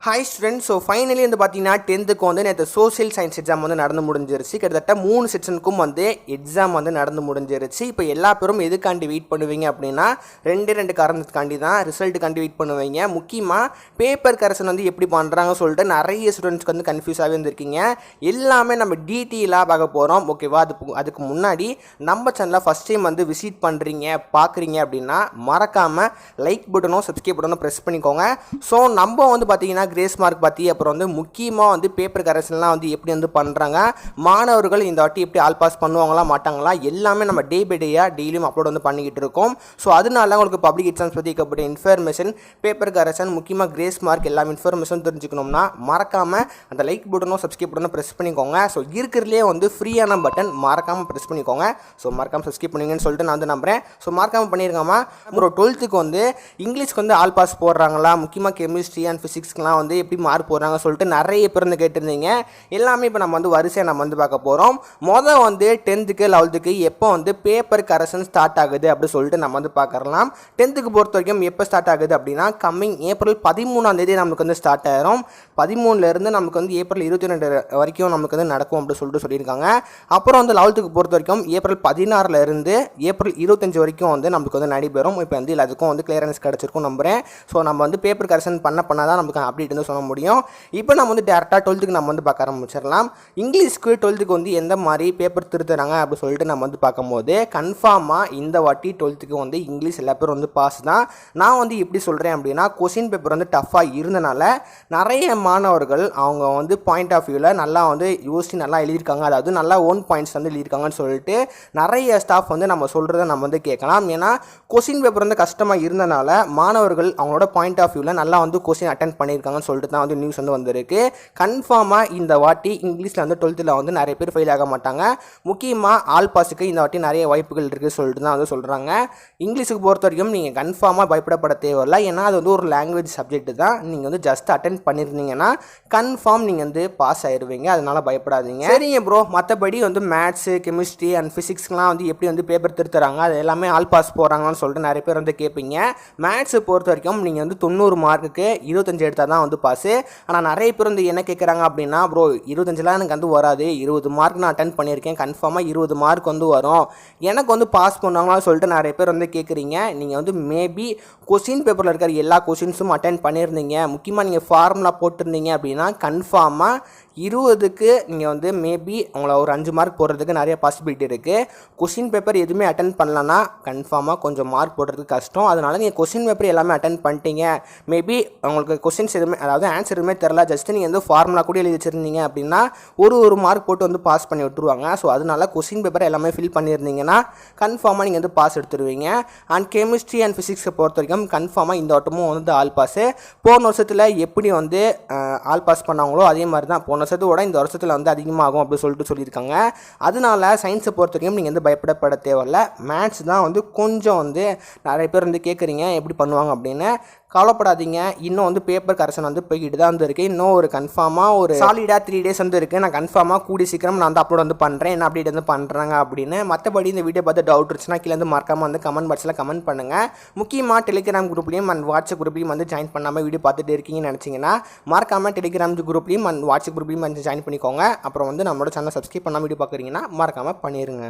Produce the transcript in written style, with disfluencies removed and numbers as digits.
Hi students. So finally வந்து பார்த்தீங்கன்னா 10th வந்து நேற்று சோசியல் சயின்ஸ் எக்ஸாம் வந்து நடந்து முடிஞ்சிருச்சு. கிட்டத்தட்ட 3 செக்ஷனுக்கும் வந்து எக்ஸாம் வந்து நடந்து முடிஞ்சிருச்சு. இப்போ எல்லா பேரும் எதுக்காண்டி வெயிட் பண்ணுவீங்க அப்படின்னா ரெண்டு காரணத்துக்காண்டி தான் ரிசல்ட்டுக்காண்டி வெயிட் பண்ணுவீங்க. முக்கியமாக பேப்பர் கரெக்ஷன் வந்து எப்படி பண்ணுறாங்கன்னு சொல்லிட்டு நிறைய ஸ்டூடெண்ட்ஸ்க்கு வந்து கன்ஃபியூஸாகவே இருந்திருக்கீங்க. எல்லாமே நம்ம டீட்டெயிலாக பார்க்க போகிறோம். ஓகேவா? அதுக்கு முன்னாடி நம்ம சேனலை ஃபஸ்ட் டைம் வந்து விசிட் பண்ணுறீங்க பார்க்குறீங்க அப்படின்னா மறக்காமல் லைக் பட்டனும் சப்ஸ்கிரைப் பட்டனும் ப்ரெஸ் பண்ணிக்கோங்க. ஸோ நம்ம வந்து பார்த்தீங்கன்னா கிரேஸ் மார்க் பற்றி அப்புறம் வந்து முக்கியமாக வந்து பேப்பர் கரெக்ஷன்லாம் வந்து எப்படி வந்து பண்ணுறாங்க, மாணவர்கள் இந்த வாட்டி எப்படி ஆல் பாஸ் பண்ணுவாங்களா மாட்டாங்களா எல்லாமே நம்ம டே பை டேயாக டெய்லியும் அப்லோட் வந்து பண்ணிக்கிட்டு இருக்கோம். ஸோ அதனால உங்களுக்கு பப்ளிக் எக்ஸாம்ஸ் பற்றி இருக்கப்பட்ட இன்ஃபர்மேஷன், பேப்பர் கரெக்ஷன், முக்கியமாக கிரேஸ் மார்க் எல்லாமே இன்ஃபர்மேஷன் தெரிஞ்சுக்கணும்னா மறக்காமல் அந்த லைக் பட்டனும் சப்ஸ்கிரைப் பட்டனும் ப்ரெஸ் பண்ணிக்கோங்க. ஸோ இருக்கிறதுலே வந்து ஃப்ரீயான பட்டன் மறக்காமல் ப்ரெஸ் பண்ணிக்கோங்க. ஸோ மறக்காமல் சப்ஸ்கிரைப் பண்ணுங்கன்னு சொல்லிட்டு நான் வந்து நம்புகிறேன். ஸோ மறக்காமல் பண்ணியிருக்காமா. அப்புறம் 12th வந்து இங்கிலீஷ்க்கு வந்து ஆல் பாஸ் போடுறாங்களா, முக்கியமாக கெமிஸ்ட்ரி அண்ட் ஃபிசிக்ஸ்க்குலாம் வந்து எப்படி மார்க் போடுறாங்க சொல்லிட்டு நிறைய பேர் வந்து கேட்டிருந்தீங்க. எல்லாமே இப்போ நம்ம வந்து வரிசையாக நம்ம வந்து பார்க்க போகிறோம். வந்து 10th 11th எப்போ வந்து பேப்பர் கரெக்ஷன் ஸ்டார்ட் ஆகுது அப்படின்னு சொல்லிட்டு நம்ம வந்து பார்க்கலாம். 10th பொறுத்த வரைக்கும் எப்போ ஸ்டார்ட் ஆகுது அப்படின்னா கம்மிங் ஏப்ரல் 13 நமக்கு வந்து ஸ்டார்ட் ஆயிரும். 13லேருந்து நமக்கு வந்து ஏப்ரல் 22 வரைக்கும் நமக்கு வந்து நடக்கும் அப்படின்னு சொல்லிட்டு சொல்லியிருக்காங்க. அப்புறம் வந்து 11th பொறுத்த வரைக்கும் ஏப்ரல் 16லேருந்து ஏப்ரல் 25 வரைக்கும் வந்து நமக்கு வந்து நடைபெறும். இப்போ வந்து எல்லாத்துக்கும் வந்து கிளியரன்ஸ் கிடச்சிருக்கும் நம்புகிறேன். ஸோ நம்ம வந்து பேப்பர் கரெக்ஷன் பண்ணால் தான் நமக்கு அப்டேட் வந்து சொல்ல முடியும். இப்போ நம்ம வந்து டேரெக்டாக 12th நம்ம வந்து பார்க்க ஆரம்பிச்சிடலாம். இங்கிலீஷ்க்கு 12th வந்து எந்த மாதிரி பேப்பர் திருத்துறாங்க அப்படின்னு சொல்லிட்டு நம்ம வந்து பார்க்கும்போது கன்ஃபார்மாக இந்த வாட்டி 12th வந்து இங்கிலீஷ் எல்லா பேரும் வந்து பாஸ் தான். நான் வந்து எப்படி சொல்கிறேன் அப்படின்னா கொஸ்டின் பேப்பர் வந்து டஃப்பாக இருந்தனால நிறைய மாணவர்கள் அவங்க வந்து பாயிண்ட் ஆஃப் வியூவில் நல்லா வந்து யோசிச்சு நல்லா எழுதியிருக்காங்க. அதாவது நல்லா ஓன் பாயிண்ட்ஸ் வந்து எழுதியிருக்காங்கன்னு சொல்லிட்டு நிறைய ஸ்டாஃப் வந்து நம்ம சொல்கிறத நம்ம வந்து கேட்கலாம். ஏன்னா கொஸ்டின் பேப்பர் வந்து கஷ்டமாக இருந்தனால மாணவர்கள் அவங்களோட பாயிண்ட் ஆஃப் வியூவில் நல்லா வந்து கொஸ்டின் அட்டென்ட் பண்ணியிருக்காங்கன்னு சொல்லிட்டு தான் வந்து நியூஸ் வந்து வந்திருக்கு. கன்ஃபார்மாக இந்த வாட்டி இங்கிலீஷில் வந்து 12th வந்து நிறைய பேர் ஃபெயில் ஆக மாட்டாங்க. முக்கியமாக ஆல் பாஸுக்கு இந்த வாட்டி நிறைய வாய்ப்புகள் இருக்குது சொல்லிட்டு தான் வந்து சொல்கிறாங்க. இங்கிலீஷுக்கு பொறுத்த வரைக்கும் நீங்கள் கன்ஃபார்மாக பயப்படப்பட தேவையில்லை. ஏன்னா அது வந்து ஒரு லாங்குவேஜ் சப்ஜெக்ட் தான். நீங்கள் வந்து ஜஸ்ட் அட்டென்ட் பண்ணியிருந்தீங்கன்னா கன்ஃபார்ம் நீங்கள் வந்து பாஸ் ஆயிடுவீங்க. அதனால் பயப்படாதீங்க. சரிங்க ப்ரோ, மற்றபடி வந்து மேத்ஸு, கெமிஸ்ட்ரி அண்ட் ஃபிசிக்ஸ்லாம் வந்து எப்படி வந்து பேப்பர் திருத்துறாங்க, அது எல்லாமே ஆல் பாஸ் போகிறாங்கன்னு சொல்லிட்டு நிறைய பேர் வந்து கேட்பீங்க. மேத்ஸை பொறுத்த வரைக்கும் நீங்கள் வந்து 90 மார்க்குக்கு 25 எடுத்தால் தான் வந்து பாஸு. ஆனால் நிறைய பேர் வந்து என்ன கேட்குறாங்க அப்படின்னா ப்ரோ 25லாம் எனக்கு வந்து வராது, 20 மார்க் நான் அட்டென்ட் பண்ணியிருக்கேன், கன்ஃபார்மாக 20 மார்க் வந்து வரும், எனக்கு வந்து பாஸ் பண்ணுவாங்களான்னு சொல்லிட்டு நிறைய பேர் வந்து கேட்குறீங்க. நீங்கள் வந்து மேபி கொஸ்டின் பேப்பரில் இருக்கிற எல்லா கொஸ்டின்ஸும் அட்டென்ட் பண்ணியிருந்தீங்க, முக்கியமாக நீங்கள் ஃபார்முலா போட்டிருந்தீங்க அப்படின்னா கன்ஃபார்மாக 20க்கு நீங்கள் வந்து மேபி உங்களை ஒரு 5 மார்க் போடுறதுக்கு நிறைய பாசிபிலிட்டி இருக்குது. கொஸ்டின் பேப்பர் எதுவுமே அட்டென்ட் பண்ணலன்னா கன்ஃபார்மாக கொஞ்சம் மார்க் போடுறதுக்கு கஷ்டம். அதனால் நீங்கள் கொஸ்டின் பேப்பர் எல்லாமே அட்டென்ட் பண்ணிட்டீங்க, மேபி உங்களுக்கு கொஸ்டின்ஸ் எதுவுமே அதாவது ஆன்சர் எதுவுமே தெரில, ஜஸ்ட்டு நீங்கள் வந்து ஃபார்முலா கூட எழுதி வச்சுருந்தீங்க அப்படின்னா ஒரு மார்க் போட்டு வந்து பாஸ் பண்ணி விட்டுருவாங்க. ஸோ அதனால் கொஸ்டின் பேப்பர் எல்லாமே ஃபில் பண்ணியிருந்தீங்கன்னா கன்ஃபார்மாக நீங்கள் வந்து பாஸ் எடுத்துருவீங்க. அண்ட் கெமிஸ்ட்ரி அண்ட் ஃபிசிக்ஸை பொறுத்த வரைக்கும் கன்ஃபார்மாக இந்த வட்டமும் வந்து ஆல் பாஸு. போன வருஷத்தில் எப்படி வந்து ஆல் பாஸ் பண்ணாங்களோ அதே மாதிரி தான் போன வருஷத்தோட இந்த வருஷத்தில் வந்து அதிகமாகும் அப்படின்னு சொல்லிட்டு சொல்லியிருக்காங்க. அதனால சயின்ஸை பொறுத்த வரைக்கும் நீங்கள் வந்து பயப்படப்பட தேவையில்லை. மேத்ஸ் தான் வந்து கொஞ்சம் வந்து நிறைய பேர் வந்து கேட்குறீங்க எப்படி பண்ணுவாங்க அப்படின்னு. கவலைப்படாதீங்க, இன்னும் வந்து பேப்பர் கரெக்ஷன் வந்து போய்கிட்டு தான் வந்து இருக்குது. இன்னும் ஒரு கன்ஃபார்மாக ஒரு சாலிடாக 3 days வந்து இருக்குது. நான் கன்ஃபார்மாக கூடி சீக்கிரம் நான் வந்து அப்லோட் வந்து பண்ணுறேன், என்ன அப்டேட் வந்து பண்ணுறாங்க அப்படின்னு. மற்றபடி இந்த வீடியோ பார்த்து டவுட் இருந்துச்சுன்னா கீழே வந்து மறக்காமல் வந்து கமெண்ட் பாக்ஸில் கமெண்ட் பண்ணுங்கள். முக்கியமாக டெலிகிராம் குரூப்லையும் அண்ட் வாட்ஸ்அப் குரூப்லையும் வந்து ஜாயின் பண்ணாமல் வீடியோ பார்த்துட்டு இருக்கீங்கன்னு நினச்சிங்கன்னா மறக்காமல் டெலிகிராம் குரூப்லையும் அண்ட் வாட்ஸ்அப் குரூப்லையும் வந்து ஜாயின் பண்ணிக்கோங்க. அப்புறம் வந்து நம்மளோட சேனல் சப்ஸ்கிரைப் பண்ணாமல் வீடியோ பார்க்குறீங்கன்னா மறக்காமல் பண்ணிடுங்க.